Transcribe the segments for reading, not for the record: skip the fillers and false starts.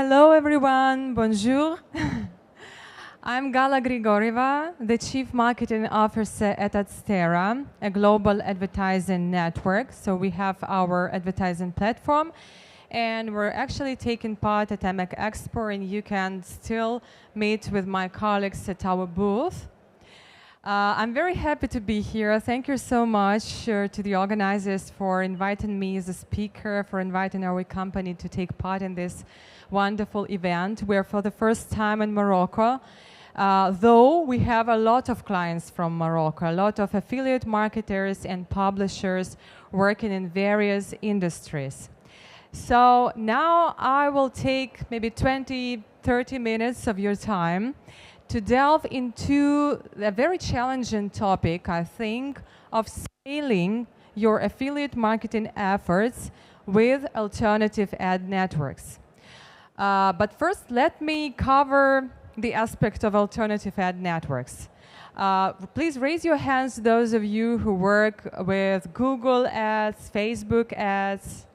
Hello everyone, bonjour. I'm Gala Grigoreva, the Chief Marketing Officer at Adsterra, a global advertising network. So we have our advertising platform, and we're actually taking part at EMEC EXPO, and you can still meet with my colleagues at our booth. I'm very happy to be here. Thank you so much to the organizers for inviting me as a speaker, for inviting our company to take part in this wonderful event. We're for the first time in Morocco, though we have a lot of clients from Morocco, a lot of affiliate marketers and publishers working in various industries. So now I will take maybe 20-30 minutes of your time to delve into a very challenging topic, I think, of scaling your affiliate marketing efforts with alternative ad networks. But first, let me cover the aspect of alternative ad networks. Please raise your hands, those of you who work with Google ads, Facebook ads.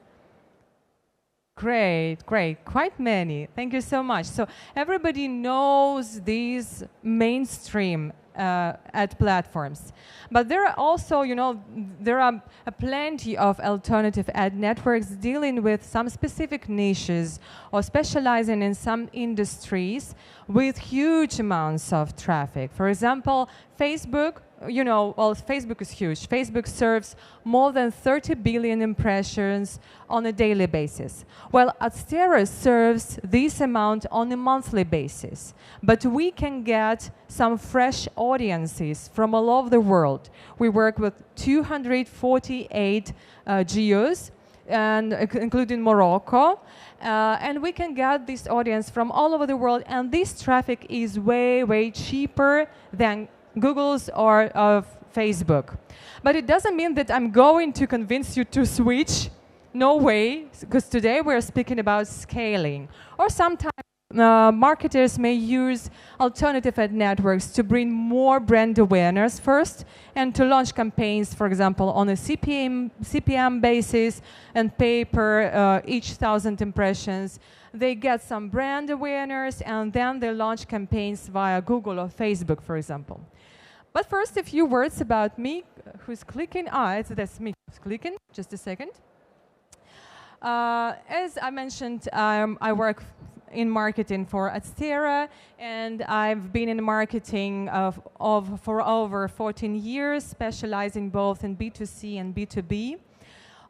Great, great, quite many. Thank you so much. So everybody knows these mainstream ad platforms. But there are also, there are plenty of alternative ad networks dealing with some specific niches or specializing in some industries with huge amounts of traffic. For example, Facebook, Facebook is huge. Facebook serves more than 30 billion impressions on a daily basis. Well, Adsterra serves this amount on a monthly basis. But we can get some fresh audiences from all over the world. We work with 248 geos, and including Morocco, and we can get this audience from all over the world, and this traffic is way, way cheaper than Google's or of Facebook. But it doesn't mean that I'm going to convince you to switch. No way, because today we're speaking about scaling. Or sometimes marketers may use alternative ad networks to bring more brand awareness first and to launch campaigns, for example, on a CPM basis and pay per each 1,000 impressions. They get some brand awareness and then they launch campaigns via Google or Facebook, for example. But first, a few words about me. Who's clicking? That's me who's clicking. Just a second. As I mentioned, I work in marketing for Adsterra, and I've been in marketing for over 14 years, specializing both in B2C and B2B.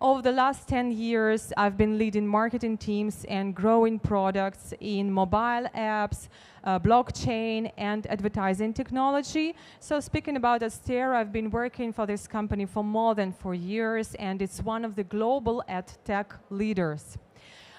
Over the last 10 years, I've been leading marketing teams and growing products in mobile apps, blockchain, and advertising technology. So speaking about Adsterra, I've been working for this company for more than 4 years, and it's one of the global ad tech leaders.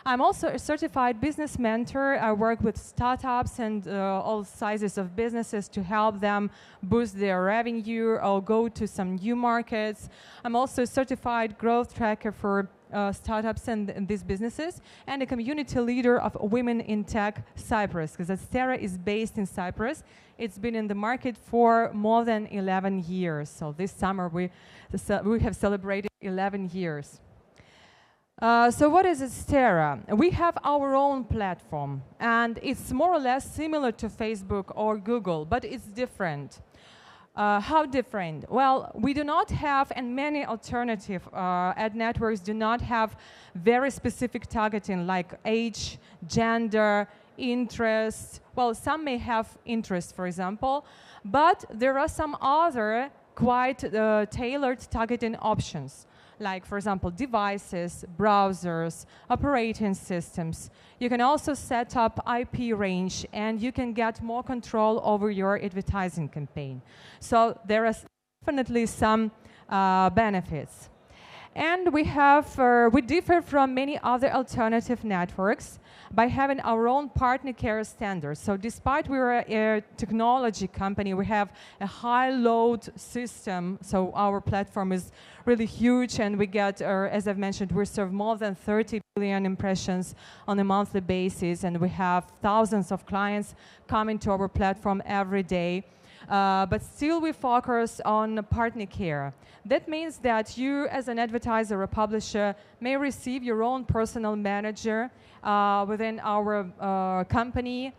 I'm also a certified business mentor. I work with startups and all sizes of businesses to help them boost their revenue or go to some new markets. I'm also a certified growth tracker for startups and these businesses, and a community leader of Women in Tech Cyprus, because Adsterra is based in Cyprus. It's been in the market for more than 11 years. So this summer we have celebrated 11 years. So what is Adsterra? We have our own platform, and it's more or less similar to Facebook or Google, but it's different. How different? Well, we do not have, and many alternative ad networks do not have very specific targeting like age, gender, interest. Well, some may have interest, for example, but there are some other quite tailored targeting options, like, for example, devices, browsers, operating systems. You can also set up IP range, and you can get more control over your advertising campaign. So there are definitely some benefits. And we differ from many other alternative networks by having our own partner care standards. So despite we're a technology company, we have a high load system. So our platform is really huge, and we get, as I've mentioned, we serve more than 30 billion impressions on a monthly basis, and we have thousands of clients coming to our platform every day. but still we focus on partner care. That means that you, as an advertiser or publisher, may receive your own personal manager within our company,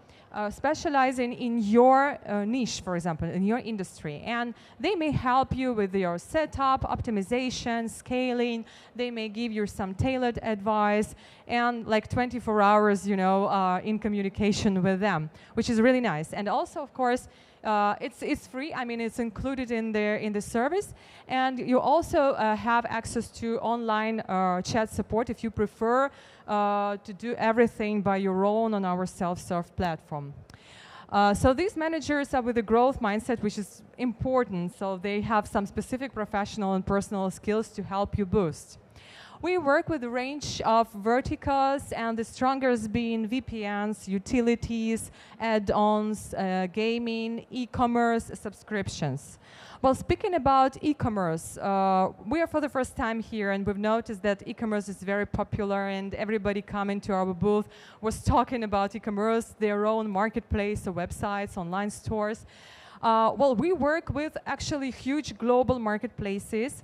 specializing in your niche, for example, in your industry. And they may help you with your setup, optimization, scaling. They may give you some tailored advice and like 24 hours, you know, in communication with them, which is really nice. And also, of course, it's free. I mean, it's included in the service, and you also have access to online chat support if you prefer to do everything by your own on our self-serve platform. So these managers are with a growth mindset, which is important. So they have some specific professional and personal skills to help you boost. We work with a range of verticals, and the strongest being VPNs, utilities, add-ons, gaming, e-commerce, subscriptions. Well, speaking about e-commerce, we are for the first time here, and we've noticed that e-commerce is very popular, and everybody coming to our booth was talking about e-commerce, their own marketplace, or websites, online stores. Well, we work with actually huge global marketplaces.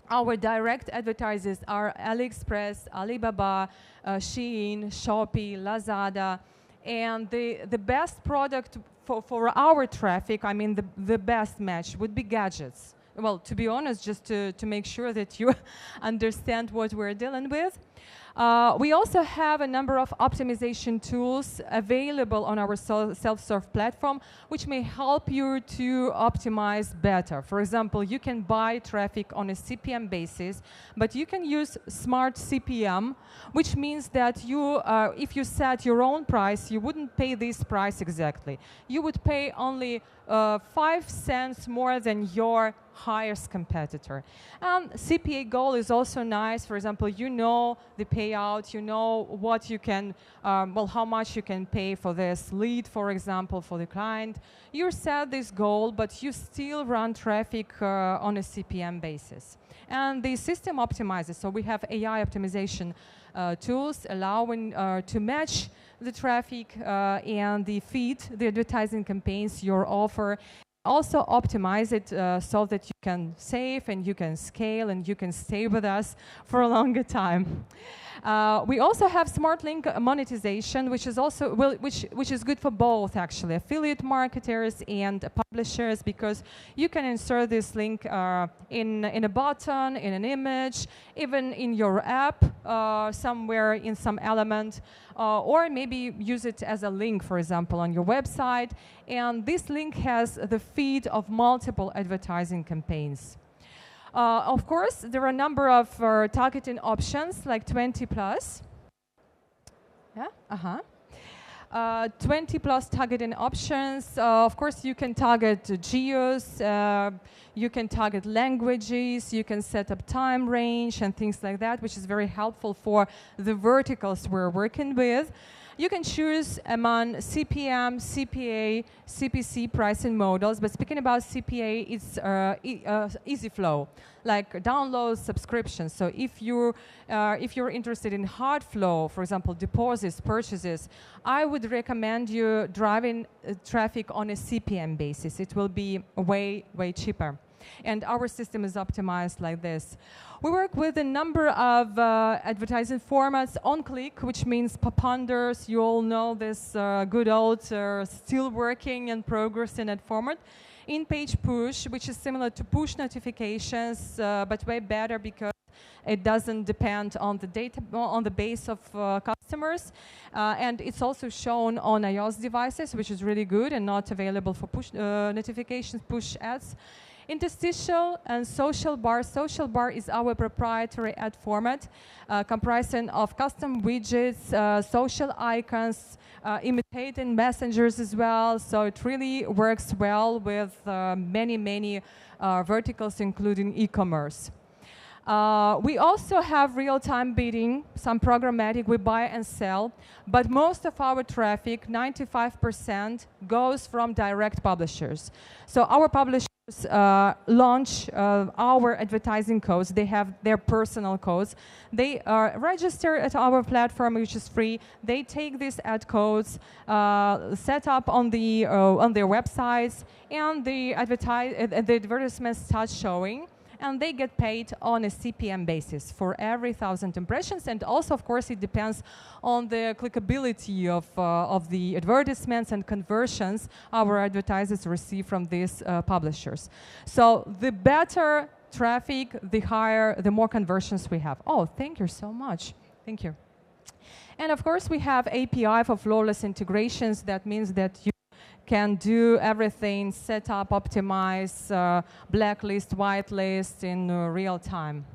Our direct advertisers are AliExpress, Alibaba, Shein, Shopee, Lazada, and the best product for our traffic, I mean the best match would be gadgets. Well, to be honest, just to make sure that you understand what we're dealing with. We also have a number of optimization tools available on our self-serve platform, which may help you to optimize better. For example, you can buy traffic on a CPM basis, but you can use smart CPM, which means that you, if you set your own price, you wouldn't pay this price exactly. You would pay only 5 cents more than your highest competitor. CPA goal is also nice. For example, you know the payout, you know what you can, well, how much you can pay for this lead, for example, for the client. You set this goal, but you still run traffic on a CPM basis. And the system optimizes, so we have AI optimization tools allowing to match the traffic and the feed, the advertising campaigns, your offer. Also optimize it so that you can save and you can scale and you can stay with us for a longer time. We also have smart link monetization, which is also which is good for both actually affiliate marketers and publishers, because you can insert this link in a button, in an image, even in your app, somewhere in some element, or maybe use it as a link, for example, on your website. And this link has the feed of multiple advertising campaigns. Of course, there are a number of targeting options, like 20 plus. Yeah, 20 plus targeting options. Of course, you can target geos, you can target languages, you can set up time range and things like that, which is very helpful for the verticals we're working with. You can choose among CPM, CPA, CPC pricing models, but speaking about CPA, it's easy flow, like download subscriptions. So if you're interested in hard flow, for example, deposits, purchases, I would recommend you driving traffic on a CPM basis. It will be way, way cheaper. And our system is optimized like this. We work with a number of advertising formats. On-click, which means pop-unders. You all know this good old, still working and progressing that format. In-page push, which is similar to push notifications, but way better because it doesn't depend on the data, on the base of customers. And it's also shown on iOS devices, which is really good and not available for push notifications, push ads. Interstitial and social bar. Social bar is our proprietary ad format, comprising of custom widgets, social icons, imitating messengers as well. So it really works well with many verticals, including e-commerce. We also have real-time bidding, some programmatic, we buy and sell, but most of our traffic, 95%, goes from direct publishers. So our publishers launch our advertising codes. They have their personal codes. They are registered at our platform, which is free. They take these ad codes, set up on their websites, and the advertisements start showing. And they get paid on a CPM basis for every 1,000 impressions. And also, of course, it depends on the clickability of the advertisements and conversions our advertisers receive from these publishers. So the better traffic, the more conversions we have. Oh, thank you so much. Thank you. And of course, we have API for flawless integrations. That means that you can do everything, set up, optimize, blacklist, whitelist in real time.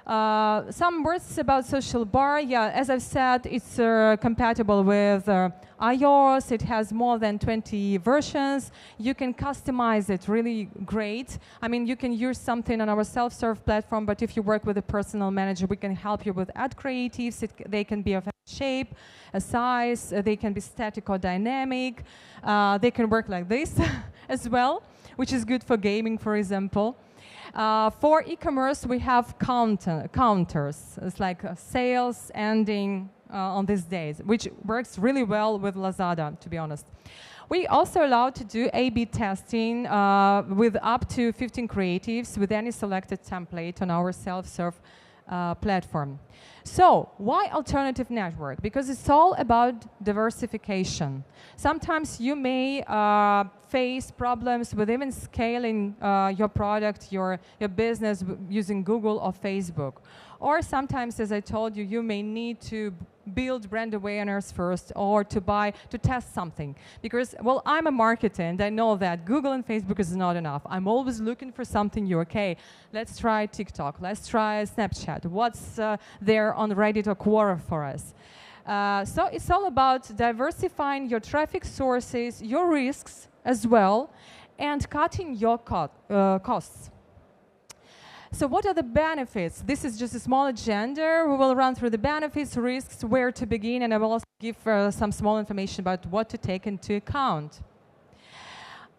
Some words about social bar. Yeah, as I've said, it's compatible with iOS. It has more than 20 versions. You can customize it really great. I mean, you can use something on our self-serve platform, but if you work with a personal manager, we can help you with ad creatives. They can be of a shape, a size, they can be static or dynamic. They can work like this as well, which is good for gaming, for example. For e-commerce, we have counters. It's like sales ending on these days, which works really well with Lazada, to be honest. We also allow to do A/B testing with up to 15 creatives with any selected template on our self-serve platform. So, why alternative network? Because it's all about diversification. Sometimes you may face problems with even scaling your product, your business using Google or Facebook. Or sometimes, as I told you, you may need to build brand awareness first or to test something. Because, well, I'm a marketer and I know that Google and Facebook is not enough. I'm always looking for something new. Okay, let's try TikTok, let's try Snapchat. What's there on Reddit or Quora for us? So it's all about diversifying your traffic sources, your risks as well, and cutting your costs. So what are the benefits? This is just a small agenda. We will run through the benefits, risks, where to begin, and I will also give some small information about what to take into account.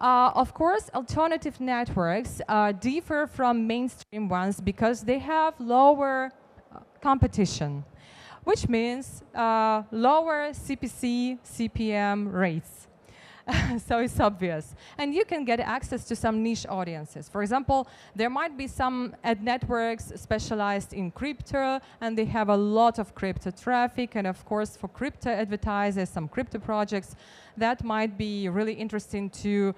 Of course, alternative networks differ from mainstream ones because they have lower competition, which means lower CPC, CPM rates. So it's obvious. And you can get access to some niche audiences. For example, there might be some ad networks specialized in crypto, and they have a lot of crypto traffic. And of course, for crypto advertisers, some crypto projects, that might be really interesting to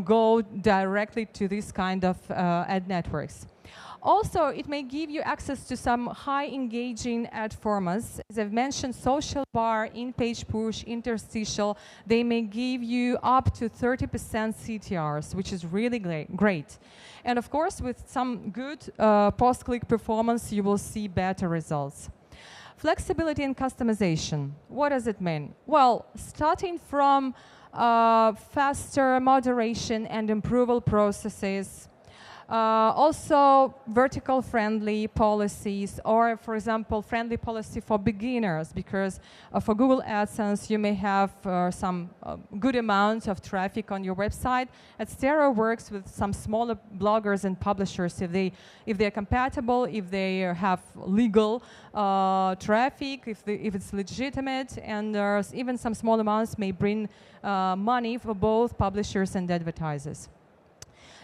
go directly to this kind of ad networks. Also, it may give you access to some high engaging ad formats. As I've mentioned, social bar, in-page push, interstitial, they may give you up to 30% CTRs, which is really great. And of course, with some good post-click performance, you will see better results. Flexibility and customization. What does it mean? Well, starting from faster moderation and approval processes, also vertical friendly policies, or for example friendly policy for beginners, because for Google AdSense you may have some good amount of traffic on your website. Adsterra works with some smaller bloggers and publishers if they're compatible, if they have legal traffic, if it's legitimate, and there's even some small amounts may bring money for both publishers and advertisers.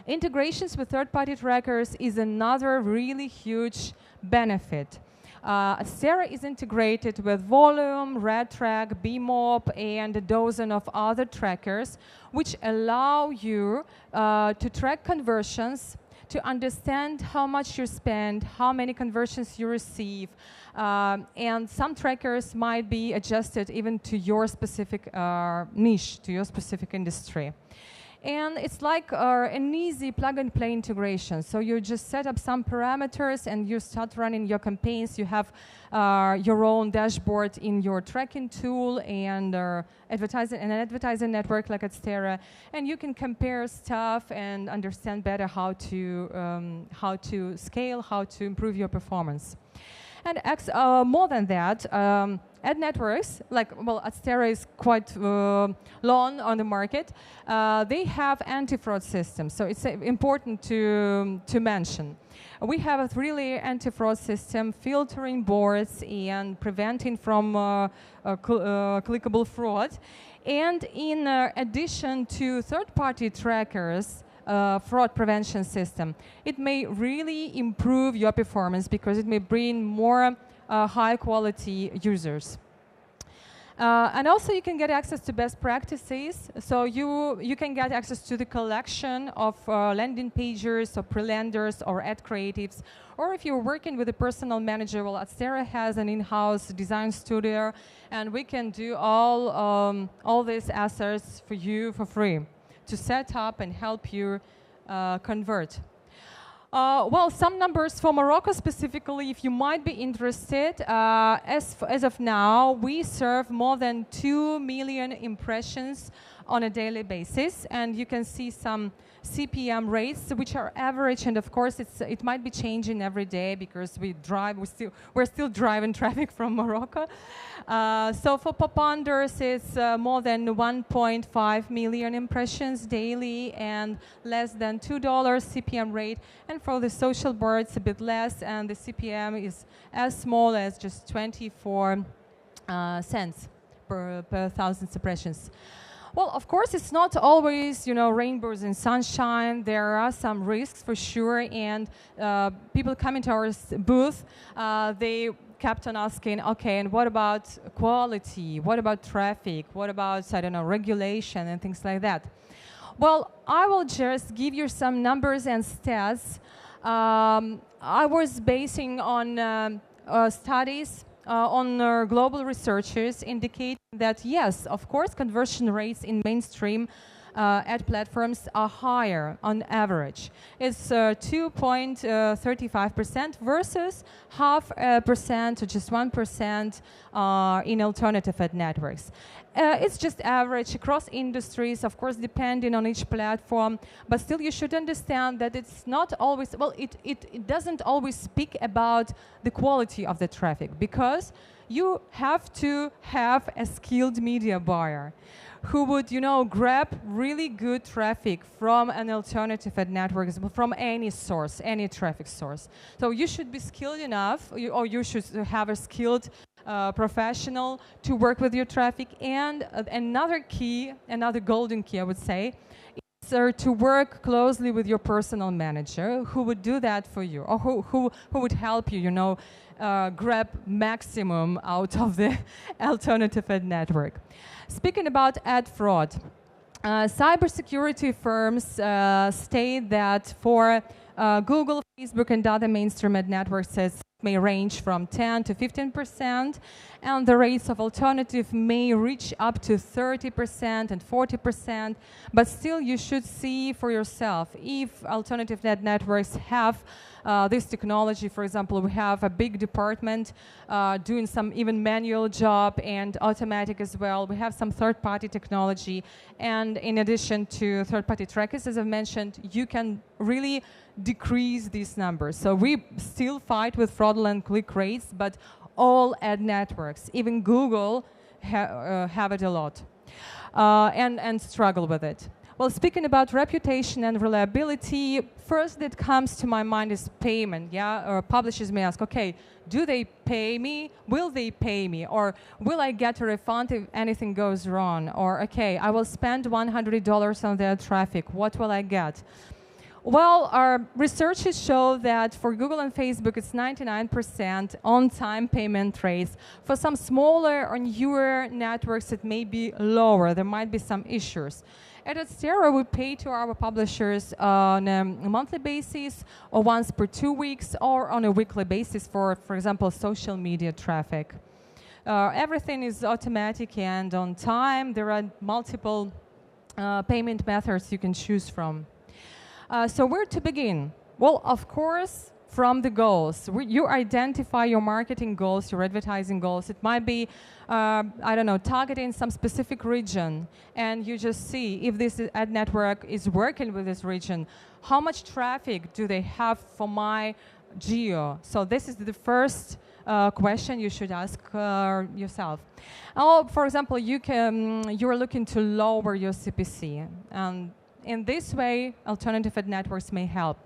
Integrations with third-party trackers is another really huge benefit. Adsterra is integrated with Volume, RedTrack, BMOP, and a dozen of other trackers, which allow you to track conversions, to understand how much you spend, how many conversions you receive, and some trackers might be adjusted even to your specific niche, to your specific industry. And it's like an easy plug-and-play integration. So you just set up some parameters and you start running your campaigns. You have your own dashboard in your tracking tool and an advertising network like Adsterra, and you can compare stuff and understand better how to scale, how to improve your performance. And more than that, ad networks, like, well, Adsterra is quite long on the market. They have anti-fraud systems, so it's important to mention. We have a really anti-fraud system, filtering boards and preventing from clickable fraud. And in addition to third-party trackers, fraud prevention system, it may really improve your performance because it may bring more high-quality users. And also you can get access to best practices. So you can get access to the collection of landing pages or pre-landers or ad creatives. Or if you're working with a personal manager, well, Adsterra has an in-house design studio, and we can do all these assets for you for free to set up and help you convert. Well, some numbers for Morocco specifically, if you might be interested. As of now, we serve more than 2 million impressions on a daily basis, and you can see some CPM rates, which are average, and of course it might be changing every day because we're still driving traffic from Morocco. So for Poponders, it's more than 1.5 million impressions daily and less than $2 CPM rate. And for the social boards, a bit less, and the CPM is as small as just 24 cents per 1,000 impressions. Well, of course, it's not always, you know, rainbows and sunshine. There are some risks for sure, and people coming to our booth, they kept on asking, okay, and what about quality? What about traffic? What about, I don't know, regulation and things like that? Well, I will just give you some numbers and stats. I was basing on studies on global researchers indicating that, yes, of course, conversion rates in mainstream ad platforms are higher on average. It's 2.35% versus 0.5% or just 1% in alternative ad networks. It's just average across industries, of course, depending on each platform, but still you should understand that it's not always, well, it doesn't always speak about the quality of the traffic, because you have to have a skilled media buyer who would, you know, grab really good traffic from an alternative ad network, from any source, any traffic source. So you should be skilled enough, or you should have a skilled professional to work with your traffic. And another golden key, I would say, is to work closely with your personal manager, who would do that for you, or who would help you, you know, grab maximum out of the alternative ad network. Speaking about ad fraud, cybersecurity firms state that for Google, Facebook, and other mainstream ad networks, it may range from 10 to 15%, and the rates of alternative may reach up to 30% and 40%, but still you should see for yourself if alternative ad networks have this technology. For example, we have a big department doing some even manual job and automatic as well. We have some third-party technology, and in addition to third-party trackers, as I mentioned, you can really decrease these numbers. So we still fight with fraudulent click rates, but all ad networks, even Google, have it a lot and struggle with it. Well, speaking about reputation and reliability, first that comes to my mind is payment. Yeah, or publishers may ask, okay, do they pay me? Will they pay me? Or will I get a refund if anything goes wrong? Or, okay, I will spend $100 on their traffic. What will I get? Well, our researches show that for Google and Facebook, it's 99% on-time payment rates. For some smaller or newer networks, it may be lower. There might be some issues. At Adsterra, we pay to our publishers on a monthly basis, or once per 2 weeks, or on a weekly basis for example, social media traffic. Everything is automatic and on time. There are multiple payment methods you can choose from. So where to begin? Well, of course, from the goals. You identify your marketing goals, your advertising goals. It might be, I don't know, targeting some specific region, and you just see if this ad network is working with this region. How much traffic do they have for my geo? So this is the first question you should ask yourself. Oh, for example, you're looking to lower your CPC, and in this way, alternative ad networks may help.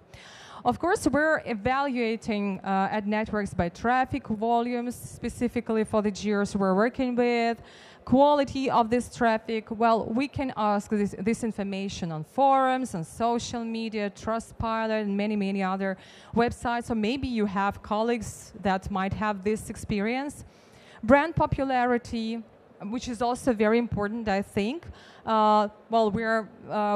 Of course, we're evaluating ad networks by traffic volumes, specifically for the geos we're working with, quality of this traffic. Well, we can ask this information on forums, on social media, Trustpilot, and many, many other websites. Or maybe you have colleagues that might have this experience. Brand popularity, which is also very important, I think. Well,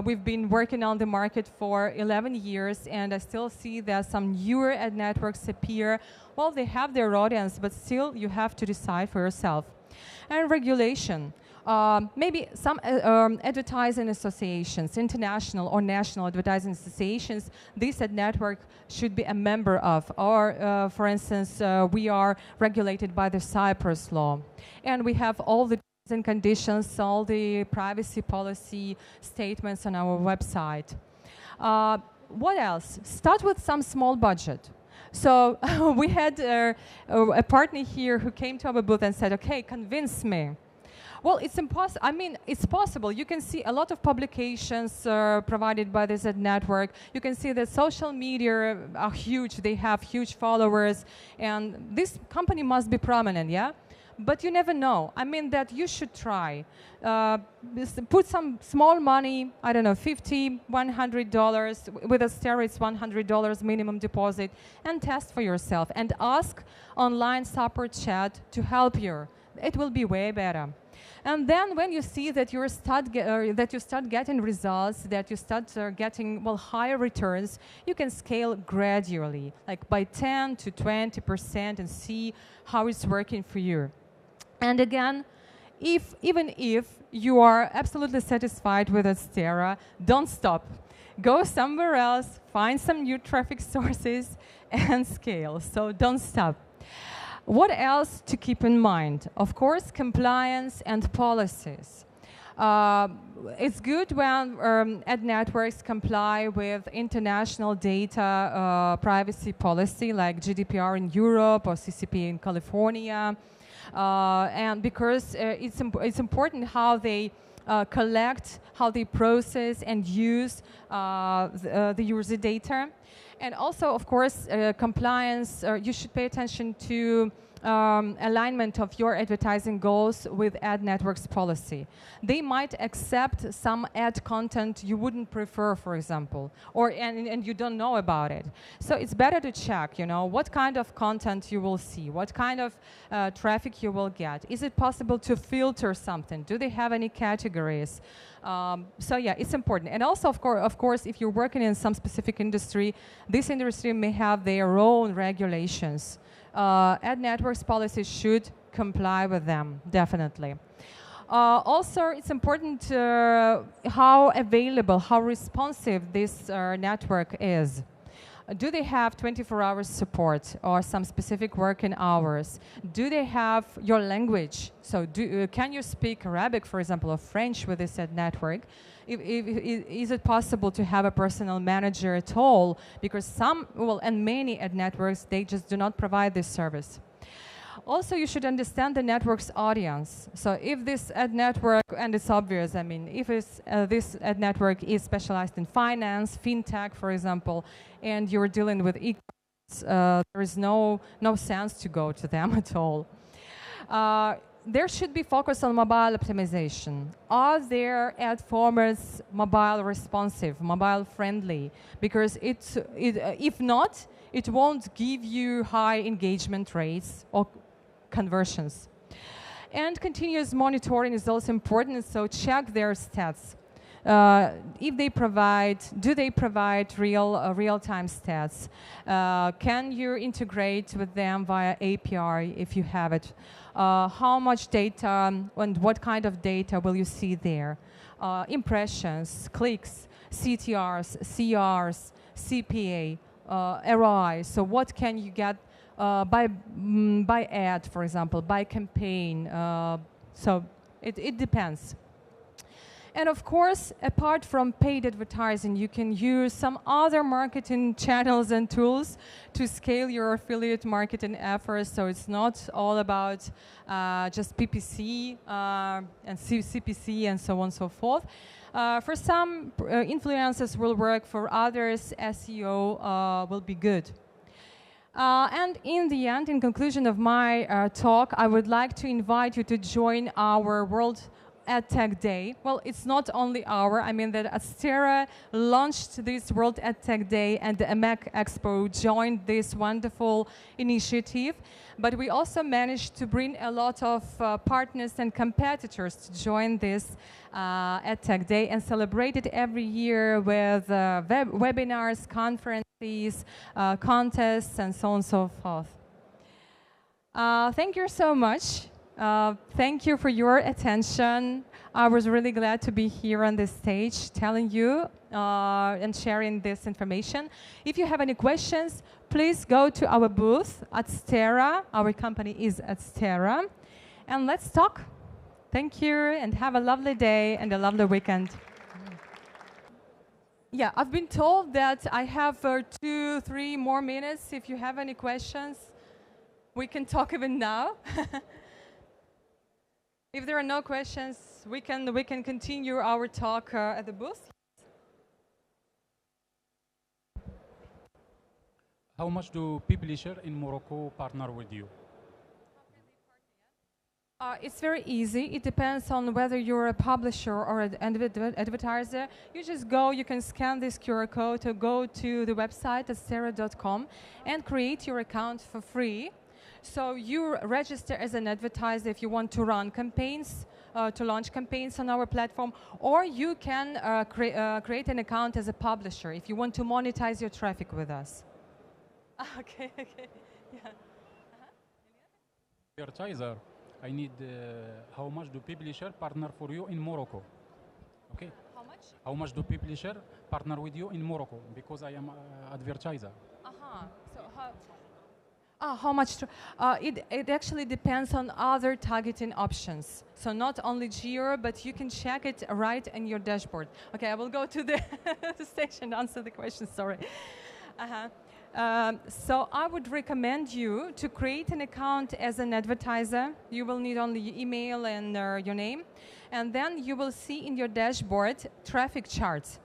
we've been working on the market for 11 years, and I still see that some newer ad networks appear. Well, they have their audience, but still you have to decide for yourself. And regulation. Maybe some advertising associations, international or national advertising associations, this ad network should be a member of. Or, for instance, we are regulated by the Cyprus law. And we have all the terms and conditions, all the privacy policy statements on our website. What else? Start with some small budget. So we had a partner here who came to our booth and said, okay, convince me. Well, it's impossible. I mean, it's possible. You can see a lot of publications provided by this ad network. You can see that social media are huge. They have huge followers. And this company must be prominent, yeah? But you never know. I mean that you should try. Put some small money, I don't know, $50, $100. With Adsterra, it's $100 minimum deposit. And test for yourself. And ask online support chat to help you. It will be way better. And then when you see that you start getting results, that you start getting, well, higher returns, you can scale gradually, like by 10 to 20%, and see how it's working for you. And again, even if you are absolutely satisfied with Adsterra, don't stop. Go somewhere else, find some new traffic sources, and scale. So don't stop. What else to keep in mind? Of course, compliance and policies. It's good when ad networks comply with international data privacy policy like GDPR in Europe or CCP in California. And because it's important how they collect, how they process and use the user data. And also, of course, compliance, you should pay attention to alignment of your advertising goals with ad networks policy. They might accept some ad content you wouldn't prefer, for example, and you don't know about it. So it's better to check, you know, what kind of content you will see, what kind of traffic you will get. Is it possible to filter something? Do they have any categories? So yeah, it's important. And also, of course, if you're working in some specific industry, this industry may have their own regulations. Ad networks policies should comply with them, definitely. Also, it's important how available, how responsive this network is. Do they have 24 hours support or some specific working hours? Do they have your language? So can you speak Arabic, for example, or French with this ad network? Is it possible to have a personal manager at all? Because and many ad networks, they just do not provide this service. Also, you should understand the network's audience. So if this ad network, and it's obvious, I mean, if this ad network is specialized in finance, fintech, for example, and you're dealing with e-commerce, there is no sense to go to them at all. There should be focus on mobile optimization. Are their ad formats mobile responsive, mobile friendly? Because if not, it won't give you high engagement rates or conversions. And continuous monitoring is also important, so check their stats. If they do they provide real-time stats? Can you integrate with them via API if you have it? How much data and what kind of data will you see there? Impressions, clicks, CTRs, CRs, CPA, ROI. So what can you get by ad, for example, by campaign? So it depends. And of course, apart from paid advertising, you can use some other marketing channels and tools to scale your affiliate marketing efforts. So it's not all about just PPC and CPC and so on and so forth. For some, influencers will work. For others, SEO will be good. And in the end, in conclusion of my talk, I would like to invite you to join our World EdTech Day. Well, it's not only our, I mean that Adsterra launched this World EdTech Day and the EMEC EXPO joined this wonderful initiative. But we also managed to bring a lot of partners and competitors to join this EdTech Day and celebrate it every year with webinars, conferences, contests, and so on and so forth. Thank you so much. Thank you for your attention. I was really glad to be here on this stage telling you and sharing this information. If you have any questions, please go to our booth at Adsterra. Our company is Adsterra. And let's talk. Thank you and have a lovely day and a lovely weekend. Yeah, I've been told that I have 2-3 more minutes. If you have any questions, we can talk even now. If there are no questions, we can continue our talk at the booth. How much do publishers in Morocco partner with you? It's very easy. It depends on whether you're a publisher or an advertiser. You just go, you can scan this QR code to go to the website adsterra.com and create your account for free. So you register as an advertiser if you want to run campaigns, to launch campaigns on our platform, or you can create an account as a publisher if you want to monetize your traffic with us. Okay, okay, yeah. Advertiser, I need how much do publisher partner for you in Morocco? Okay. How much? How much do publisher partner with you in Morocco? Because I am advertiser. So how much? It actually depends on other targeting options. So not only geo, but you can check it right in your dashboard. Okay, I will go to the, the station to answer the question, sorry. So I would recommend you to create an account as an advertiser. You will need only your email and your name. And then you will see in your dashboard traffic charts.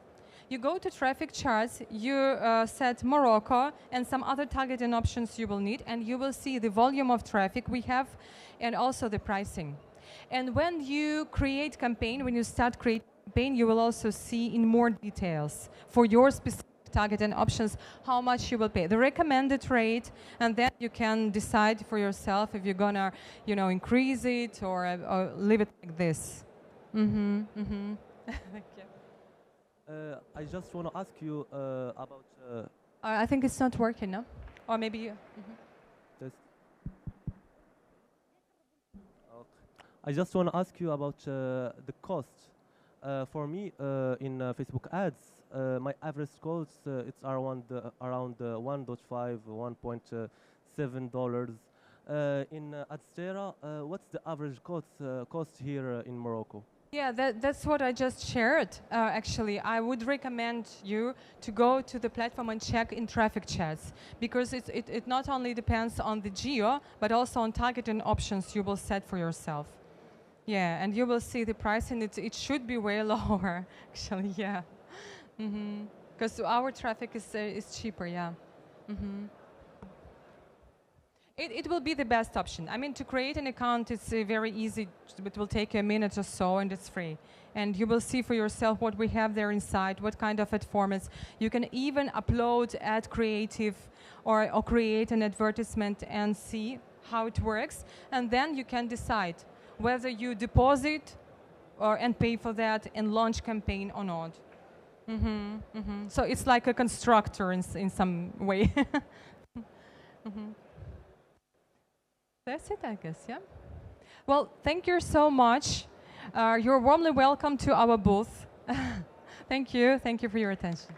You go to traffic charts, you set Morocco and some other targeting options you will need, and you will see the volume of traffic we have and also the pricing. And when you create campaign, when you start creating campaign, you will also see in more details for your specific targeting options how much you will pay, the recommended rate, and then you can decide for yourself if you're gonna, you know, increase it or leave it like this. Thank you. I just want to ask you about... I think it's not working, no? Or maybe you... Test. Okay. I just want to ask you about the cost. For me, in Facebook ads, my average cost, it's around $1.5, $1.7. In Adsterra, what's the average cost here in Morocco? Yeah, that's what I just shared. Actually, I would recommend you to go to the platform and check in traffic chats, because it not only depends on the geo, but also on targeting options you will set for yourself. Yeah, and you will see the price, and it should be way lower, actually, yeah. Because our traffic is cheaper, yeah. It will be the best option. I mean, to create an account, it's very easy. It will take a minute or so, and it's free. And you will see for yourself what we have there inside, what kind of ad formats. You can even upload ad creative or create an advertisement and see how it works. And then you can decide whether you deposit and pay for that and launch campaign or not. So it's like a constructor in some way. That's it, I guess, yeah? Well, thank you so much. You're warmly welcome to our booth. Thank you for your attention.